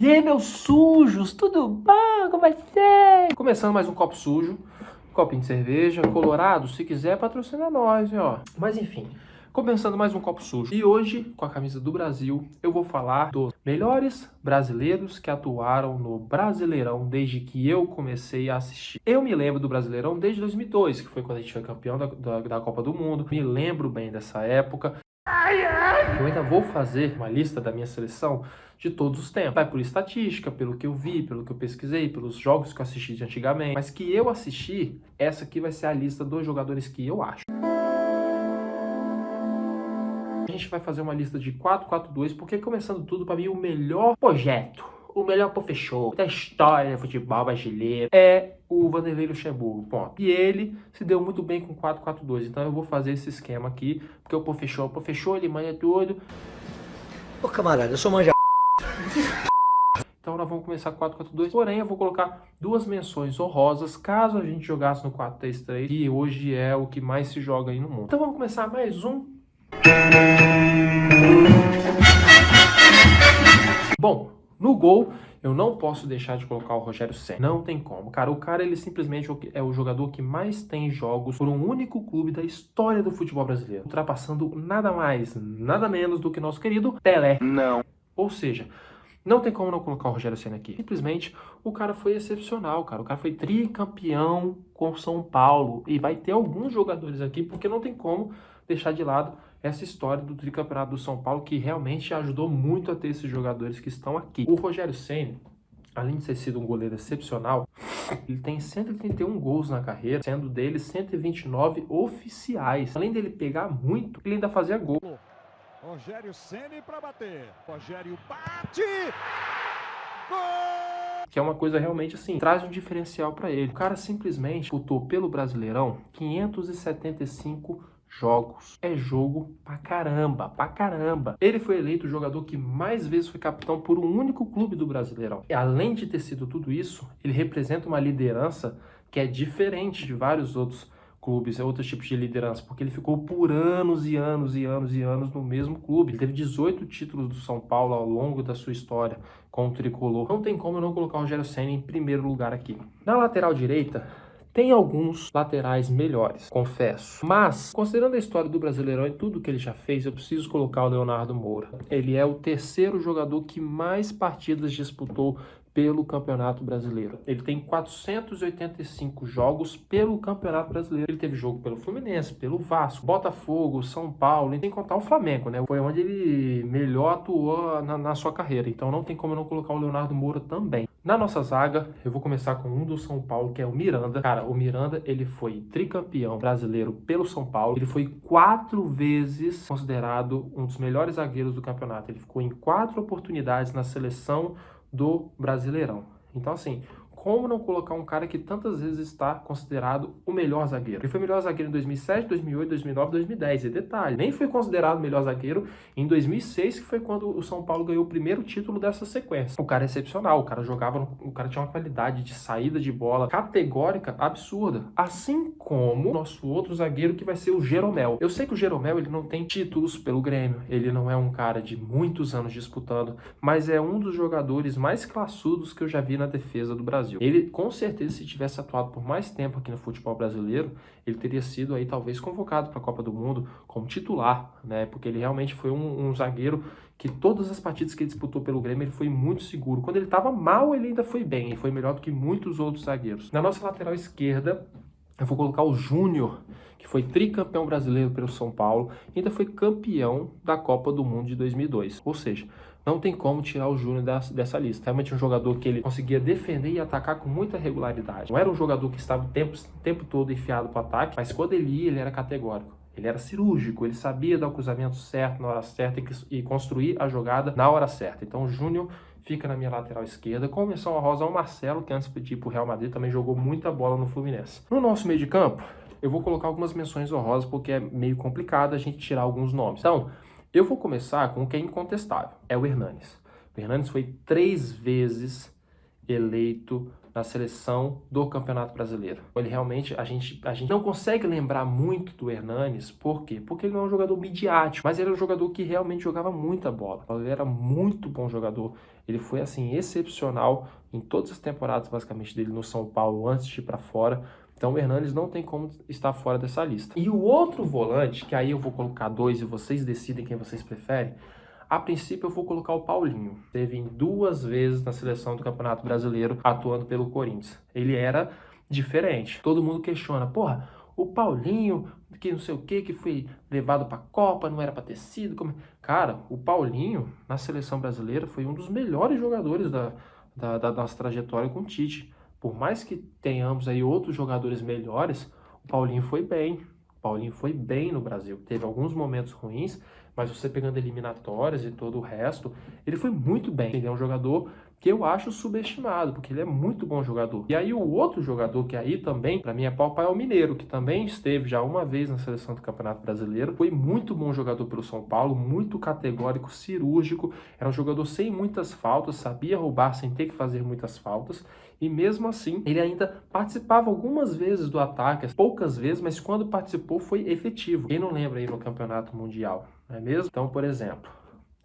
E aí, meus sujos, tudo bom com vocês? Começando mais um copo sujo, copinho de cerveja, Colorado, se quiser patrocina nós, ó. Mas enfim, começando mais um copo sujo. E hoje, com a camisa do Brasil, eu vou falar dos melhores brasileiros que atuaram no Brasileirão desde que eu comecei a assistir. Eu me lembro do Brasileirão desde 2002, que foi quando a gente foi campeão da Copa do Mundo. Me lembro bem dessa época. Eu ainda vou fazer uma lista da minha seleção de todos os tempos. Vai por estatística, pelo que eu vi, pelo que eu pesquisei, pelos jogos que eu assisti de antigamente. Mas que eu assisti, essa aqui vai ser a lista dos jogadores que eu acho. A gente vai fazer uma lista de 4-4-2, porque começando tudo, para mim, o melhor projeto, o melhor professor da história do futebol brasileiro é o Vanderlei Luxemburgo, ponto. E ele se deu muito bem com 4-4-2, então eu vou fazer esse esquema aqui, porque o professor, ele manja tudo. Ô camarada, eu sou manja. Então nós vamos começar 4-4-2, porém eu vou colocar duas menções honrosas, caso a gente jogasse no 4-3-3, que hoje é o que mais se joga aí no mundo. Então vamos começar mais um. Bom, no gol, eu não posso deixar de colocar o Rogério Ceni. Não tem como. Cara, o cara, ele simplesmente é o jogador que mais tem jogos por um único clube da história do futebol brasileiro. Ultrapassando nada mais, nada menos do que nosso querido Pelé. Não. Ou seja, não tem como não colocar o Rogério Ceni aqui. Simplesmente, o cara foi excepcional, cara. O cara foi tricampeão com São Paulo. E vai ter alguns jogadores aqui, porque não tem como deixar de lado essa história do tricampeonato do São Paulo, que realmente ajudou muito a ter esses jogadores que estão aqui. O Rogério Ceni, além de ter sido um goleiro excepcional, ele tem 131 gols na carreira, sendo deles 129 oficiais. Além dele pegar muito, ele ainda fazia gol. Rogério Ceni para bater. Rogério bate! Gol! Que é uma coisa realmente assim, traz um diferencial para ele. O cara simplesmente disputou pelo Brasileirão 575 jogos. É jogo pra caramba, pra caramba. Ele foi eleito o jogador que mais vezes foi capitão por um único clube do Brasileirão. E além de ter sido tudo isso, ele representa uma liderança que é diferente de vários outros clubes, outros tipos de liderança, porque ele ficou por anos e anos e anos e anos no mesmo clube. Ele teve 18 títulos do São Paulo ao longo da sua história com o tricolor. Não tem como eu não colocar o Rogério Ceni em primeiro lugar aqui. Na lateral direita, tem alguns laterais melhores, confesso. Mas, considerando a história do Brasileirão e tudo que ele já fez, eu preciso colocar o Leonardo Moura. Ele é o terceiro jogador que mais partidas disputou pelo Campeonato Brasileiro. Ele tem 485 jogos pelo Campeonato Brasileiro. Ele teve jogo pelo Fluminense, pelo Vasco, Botafogo, São Paulo, e sem contar o Flamengo, né? Foi onde ele melhor atuou na sua carreira. Então não tem como eu não colocar o Leonardo Moura também. Na nossa zaga, eu vou começar com um do São Paulo, que é o Miranda. Cara, o Miranda, ele foi tricampeão brasileiro pelo São Paulo. Ele foi 4 vezes considerado um dos melhores zagueiros do campeonato. Ele ficou em 4 oportunidades na seleção do Brasileirão. Então, assim, como não colocar um cara que tantas vezes está considerado o melhor zagueiro? Ele foi melhor zagueiro em 2007, 2008, 2009, 2010. E detalhe, nem foi considerado melhor zagueiro em 2006, que foi quando o São Paulo ganhou o primeiro título dessa sequência. O cara é excepcional, o cara tinha uma qualidade de saída de bola categórica absurda. Assim como o nosso outro zagueiro, que vai ser o Jeromel. Eu sei que o Jeromel, ele não tem títulos pelo Grêmio, ele não é um cara de muitos anos disputando, mas é um dos jogadores mais classudos que eu já vi na defesa do Brasil. Ele, com certeza, se tivesse atuado por mais tempo aqui no futebol brasileiro, ele teria sido aí talvez convocado para a Copa do Mundo como titular, né? Porque ele realmente foi um zagueiro que todas as partidas que ele disputou pelo Grêmio, ele foi muito seguro. Quando ele estava mal, ele ainda foi bem, e foi melhor do que muitos outros zagueiros. Na nossa lateral esquerda, eu vou colocar o Júnior, que foi tricampeão brasileiro pelo São Paulo, e ainda foi campeão da Copa do Mundo de 2002. Ou seja, não tem como tirar o Júnior dessa lista. Realmente um jogador que ele conseguia defender e atacar com muita regularidade. Não era um jogador que estava o tempo todo enfiado para o ataque, mas quando ele ia, ele era categórico. Ele era cirúrgico, ele sabia dar o cruzamento certo na hora certa e construir a jogada na hora certa. Então o Júnior fica na minha lateral esquerda. Com menção honrosa ao Marcelo, que antes de ir pro Real Madrid também jogou muita bola no Fluminense. No nosso meio de campo, eu vou colocar algumas menções honrosas, porque é meio complicado a gente tirar alguns nomes. Então, eu vou começar com o que é incontestável, é o Hernanes. O Hernanes foi 3 vezes eleito na seleção do Campeonato Brasileiro. Ele realmente, a gente não consegue lembrar muito do Hernanes, por quê? Porque ele não é um jogador midiático, mas ele é um jogador que realmente jogava muita bola. Ele era muito bom jogador, ele foi assim excepcional em todas as temporadas basicamente dele no São Paulo antes de ir para fora. Então o Hernanes não tem como estar fora dessa lista. E o outro volante, que aí eu vou colocar dois e vocês decidem quem vocês preferem, a princípio eu vou colocar o Paulinho. Teve 2 vezes na seleção do Campeonato Brasileiro atuando pelo Corinthians. Ele era diferente. Todo mundo questiona, porra, o Paulinho, que não sei o que foi levado pra Copa, não era pra ter sido. Como... Cara, o Paulinho na seleção brasileira foi um dos melhores jogadores da nossa trajetória com o Tite. Por mais que tenhamos aí outros jogadores melhores, o Paulinho foi bem. O Paulinho foi bem no Brasil. Teve alguns momentos ruins, mas você pegando eliminatórias e todo o resto, ele foi muito bem. Ele é um jogador que eu acho subestimado, porque ele é muito bom jogador. E aí o outro jogador que aí também, para mim, é pau é o Mineiro, que também esteve já uma vez na seleção do Campeonato Brasileiro. Foi muito bom jogador pelo São Paulo, muito categórico, cirúrgico. Era um jogador sem muitas faltas, sabia roubar sem ter que fazer muitas faltas. E mesmo assim, ele ainda participava algumas vezes do ataque, poucas vezes, mas quando participou foi efetivo. Quem não lembra aí no Campeonato Mundial, não é mesmo? Então, por exemplo,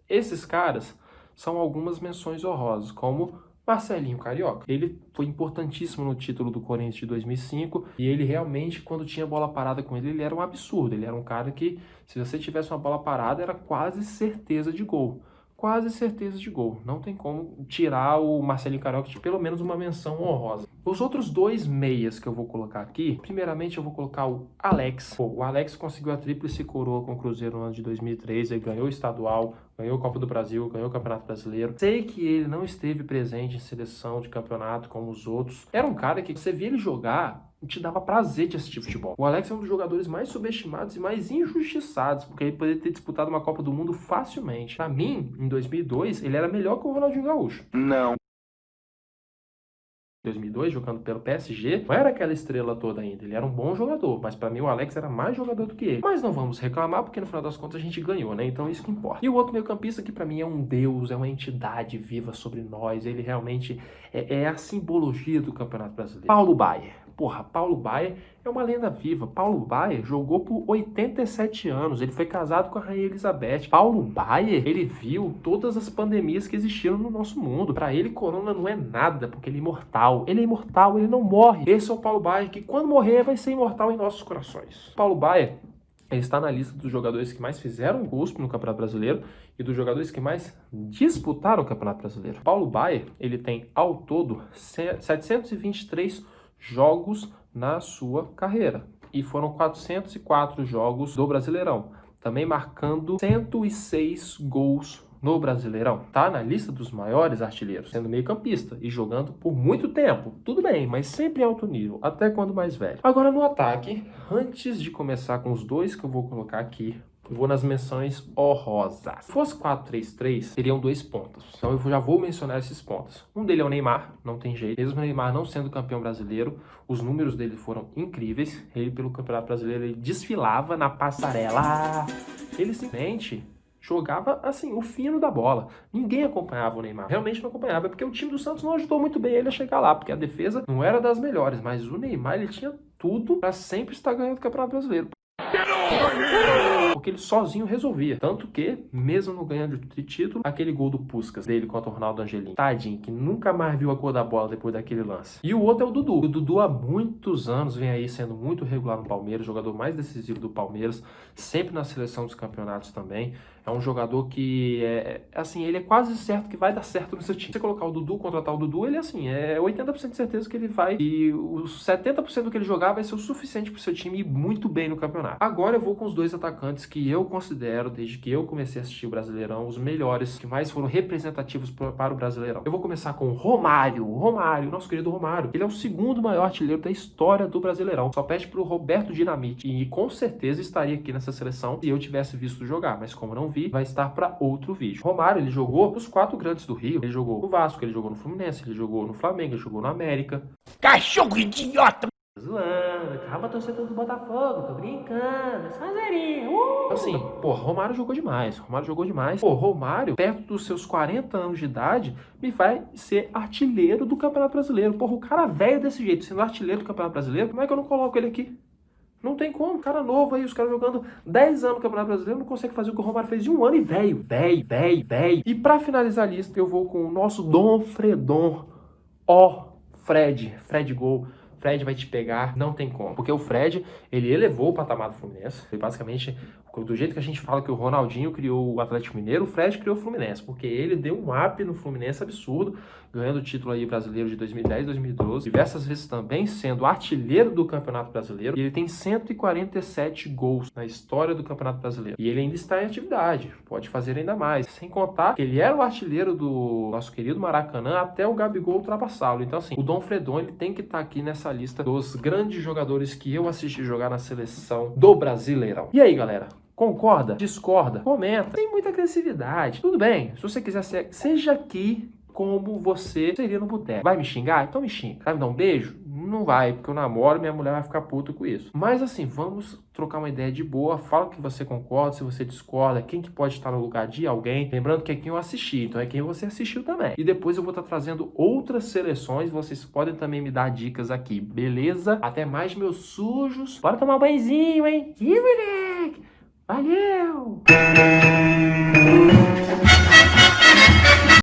esses caras são algumas menções honrosas, como Marcelinho Carioca. Ele foi importantíssimo no título do Corinthians de 2005 e ele realmente, quando tinha bola parada com ele, ele era um absurdo. Ele era um cara que, se você tivesse uma bola parada, era quase certeza de gol. Quase certeza de gol. Não tem como tirar o Marcelinho Carioca de pelo menos uma menção honrosa. Os outros 2 meias que eu vou colocar aqui, primeiramente eu vou colocar o Alex. Pô, o Alex conseguiu a tríplice coroa com o Cruzeiro no ano de 2003, ele ganhou o estadual, ganhou a Copa do Brasil, ganhou o Campeonato Brasileiro. Sei que ele não esteve presente em seleção de campeonato como os outros. Era um cara que você via ele jogar, te dava prazer de assistir futebol. O Alex é um dos jogadores mais subestimados e mais injustiçados, porque ele poderia ter disputado uma Copa do Mundo facilmente. Pra mim, em 2002, ele era melhor que o Ronaldinho Gaúcho. Não. 2002, jogando pelo PSG, não era aquela estrela toda ainda, ele era um bom jogador, mas pra mim o Alex era mais jogador do que ele. Mas não vamos reclamar, porque no final das contas a gente ganhou, né? Então isso que importa. E o outro meio campista que pra mim é um deus, é uma entidade viva sobre nós, ele realmente é a simbologia do Campeonato Brasileiro. Paulo Baier. Porra, Paulo Baier é uma lenda viva. Paulo Baier jogou por 87 anos. Ele foi casado com a Rainha Elizabeth. Paulo Baier, ele viu todas as pandemias que existiram no nosso mundo. Pra ele, corona não é nada, porque ele é imortal. Ele é imortal, ele não morre. Esse é o Paulo Baier, que quando morrer vai ser imortal em nossos corações. Paulo Baier, ele está na lista dos jogadores que mais fizeram gols no Campeonato Brasileiro e dos jogadores que mais disputaram o Campeonato Brasileiro. Paulo Baier, ele tem ao todo 723 jogos na sua carreira. E foram 404 jogos do Brasileirão. Também marcando 106 gols no Brasileirão. Tá na lista dos maiores artilheiros, sendo meio campista e jogando por muito tempo. Tudo bem, mas sempre em alto nível, até quando mais velho. Agora no ataque, antes de começar com os 2 que eu vou colocar aqui, eu vou nas menções honrosas. Se fosse 4-3-3, seriam 2 pontas. Então eu já vou mencionar esses pontos. Um dele é o Neymar, não tem jeito. Mesmo o Neymar não sendo campeão brasileiro, os números dele foram incríveis. Ele, pelo Campeonato Brasileiro, ele desfilava na passarela. Ele simplesmente jogava, assim, o fino da bola. Ninguém acompanhava o Neymar. Realmente não acompanhava, porque o time do Santos não ajudou muito bem ele a chegar lá, porque a defesa não era das melhores. Mas o Neymar, ele tinha tudo para sempre estar ganhando o Campeonato Brasileiro. Porque ele sozinho resolvia. Tanto que, mesmo não ganhando de título, aquele gol do Puskás dele contra o Ronaldo Angelini, tadinho, que nunca mais viu a cor da bola depois daquele lance. E o outro é o Dudu. O Dudu há muitos anos vem aí sendo muito regular no Palmeiras, jogador mais decisivo do Palmeiras, sempre na seleção dos campeonatos também. É um jogador que assim, ele é quase certo que vai dar certo no seu time. Se você colocar o Dudu, contratar o Dudu, ele assim, é 80% de certeza que ele vai, e os 70% do que ele jogar vai ser o suficiente pro seu time ir muito bem no campeonato. Agora eu vou com os 2 atacantes que eu considero, desde que eu comecei a assistir o Brasileirão, os melhores, que mais foram representativos para o Brasileirão. Eu vou começar com o Romário, nosso querido Romário. Ele é o 2º maior artilheiro da história do Brasileirão. Só pede pro Roberto Dinamite, e com certeza estaria aqui nessa seleção se eu tivesse visto jogar, mas como não vi, vai estar para outro vídeo. Romário, ele jogou nos 4 grandes do Rio. Ele jogou no Vasco, ele jogou no Fluminense, ele jogou no Flamengo, ele jogou no América. Cachorro idiota! Zoando, calma, torcedor do Botafogo, tô brincando, é só zerinho. Assim, pô, Romário jogou demais, Pô, Romário, perto dos seus 40 anos de idade, me vai ser artilheiro do Campeonato Brasileiro. Porra, o cara velho desse jeito, sendo artilheiro do Campeonato Brasileiro, como é que eu não coloco ele aqui? Não tem como, cara novo aí, os caras jogando 10 anos no Campeonato Brasileiro, não consegue fazer o que o Romário fez em um ano e velho. E pra finalizar a lista, eu vou com o nosso Dom Fredon, Fred Gol. Fred vai te pegar, não tem como. Porque o Fred, ele elevou o patamar do Fluminense. Foi basicamente, do jeito que a gente fala que o Ronaldinho criou o Atlético Mineiro, o Fred criou o Fluminense. Porque ele deu um up no Fluminense absurdo, ganhando o título aí brasileiro de 2010, 2012. Diversas vezes também sendo artilheiro do Campeonato Brasileiro. E ele tem 147 gols na história do Campeonato Brasileiro. E ele ainda está em atividade. Pode fazer ainda mais. Sem contar que ele era o artilheiro do nosso querido Maracanã até o Gabigol ultrapassá-lo. Então assim, o Dom Fredon, ele tem que estar aqui nessa lista dos grandes jogadores que eu assisti jogar na seleção do Brasileirão. E aí, galera? Concorda? Discorda? Comenta. Tem muita agressividade. Tudo bem. Se você quiser ser, seja aqui como você seria no boteco. Vai me xingar? Então me xinga. Vai me dar um beijo? Não vai, porque eu namoro e minha mulher vai ficar puta com isso. Mas assim, vamos trocar uma ideia de boa. Fala que você concorda, se você discorda, quem que pode estar no lugar de alguém. Lembrando que é quem eu assisti, então é quem você assistiu também. E depois eu vou estar trazendo outras seleções, vocês podem também me dar dicas aqui, beleza? Até mais, meus sujos. Bora tomar um banhozinho, hein? Ih, moleque! Valeu!